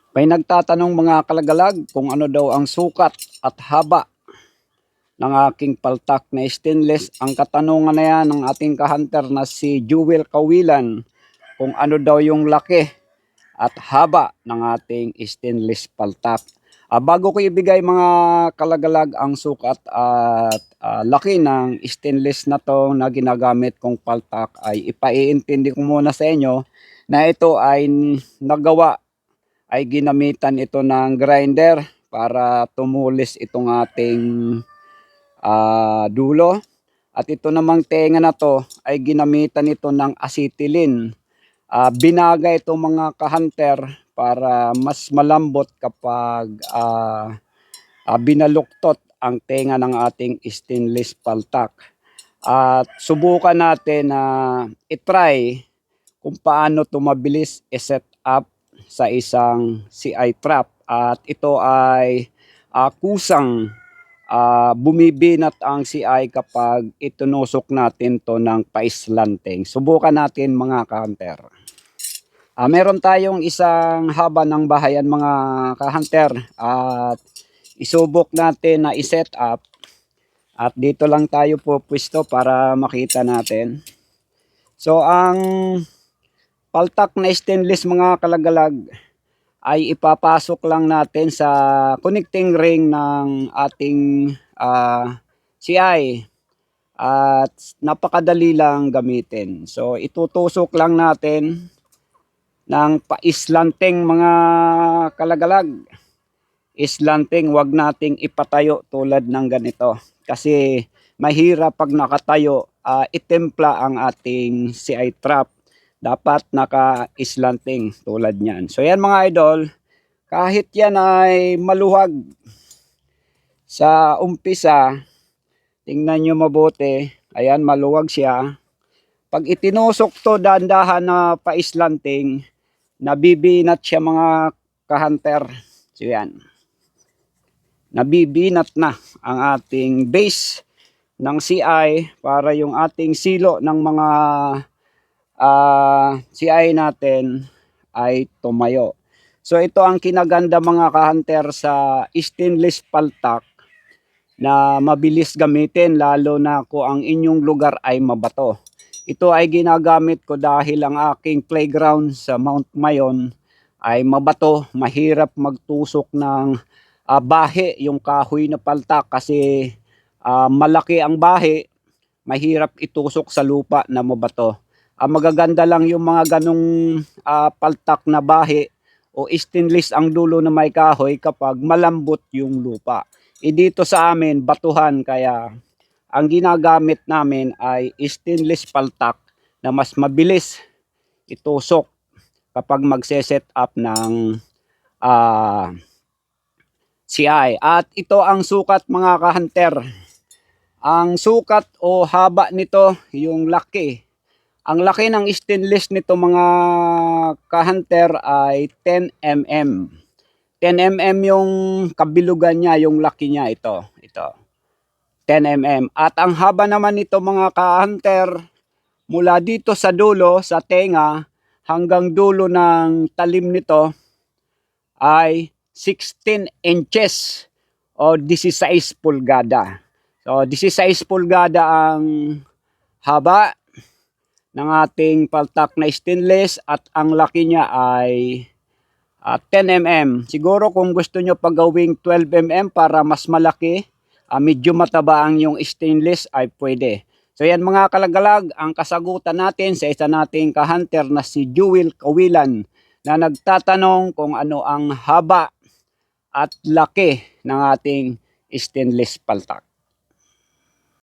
May nagtatanong mga kalagalag kung ano daw ang sukat at haba ng aking paltak na stainless. Ang katanungan na yan ng ating kahunter na si Jewel Kawilan kung ano daw yung laki at haba ng ating stainless paltak. Bago ko ibigay mga kalagalag ang sukat at laki ng stainless na to na ginagamit kong paltak, ay ipaiintindi ko muna sa inyo na ito ay nagawa, ay ginamitan ito ng grinder para tumulis itong ating dulo. At ito namang tenga na to ay ginamitan ito ng acetylene. Binaga ito mga kahunter para mas malambot kapag binaluktot ang tenga ng ating stainless paltak. At subukan natin na itry kung paano ito mabilis i-set up sa isang CI trap. At ito ay kusang bumibinat ang CI kapag itunusok natin to ng paislanting. Subukan natin mga kahunter. Meron tayong isang haba ng bahayan mga kahunter at isubok natin na i-set up. At dito lang tayo po pwesto para makita natin. So ang paltak na stainless mga kalagalag ay ipapasok lang natin sa connecting ring ng ating CI. At napakadali lang gamitin. So itutusok lang natin ng paislanting mga kalagalag. Islanting, wag nating ipatayo tulad ng ganito. Kasi mahirap pag nakatayo, itempla ang ating CI trap. Dapat naka-islanting tulad niyan. So yan mga idol, kahit yan ay maluwag sa umpisa, tingnan nyo mabuti, ayan maluwag siya. Pag itinusok to dahan-dahan na paislanting, nabibinat siya mga kahunter. So yan, nabibinat na ang ating base ng CI para yung ating silo ng mga CI natin ay tumayo. So ito ang kinaganda mga kahunter sa stainless paltak na mabilis gamitin, lalo na kung ang inyong lugar ay mabato. Ito ay ginagamit ko dahil ang aking playground sa Mount Mayon ay mabato, mahirap magtusok ng bahe yung kahoy na paltak kasi malaki ang bahe, mahirap itusok sa lupa na mabato. Magaganda lang yung mga ganong paltak na bahe o stainless ang dulo na may kahoy kapag malambot yung lupa. Dito sa amin batuhan, kaya ang ginagamit namin ay stainless paltak na mas mabilis itusok kapag magse-set up ng CI. At ito ang sukat mga kahunter. Ang sukat o haba nito, yung laki. Ang laki ng stainless nito mga kahunter ay 10 mm. 10 mm yung kabilugan niya, yung laki niya ito. 10 mm. At ang haba naman nito mga kahunter, mula dito sa dulo, sa tenga, hanggang dulo ng talim nito ay 16 inches o 16 pulgada. So 16 pulgada ang haba ng ating paltak na stainless at ang laki niya ay 10 mm. Siguro kung gusto nyo pagawing 12 mm para mas malaki, medyo mataba ang yung stainless, ay pwede. So yan mga kalagalag, ang kasagutan natin sa isa nating kahunter na si Jewel Kawilan na nagtatanong kung ano ang haba at laki ng ating stainless paltak.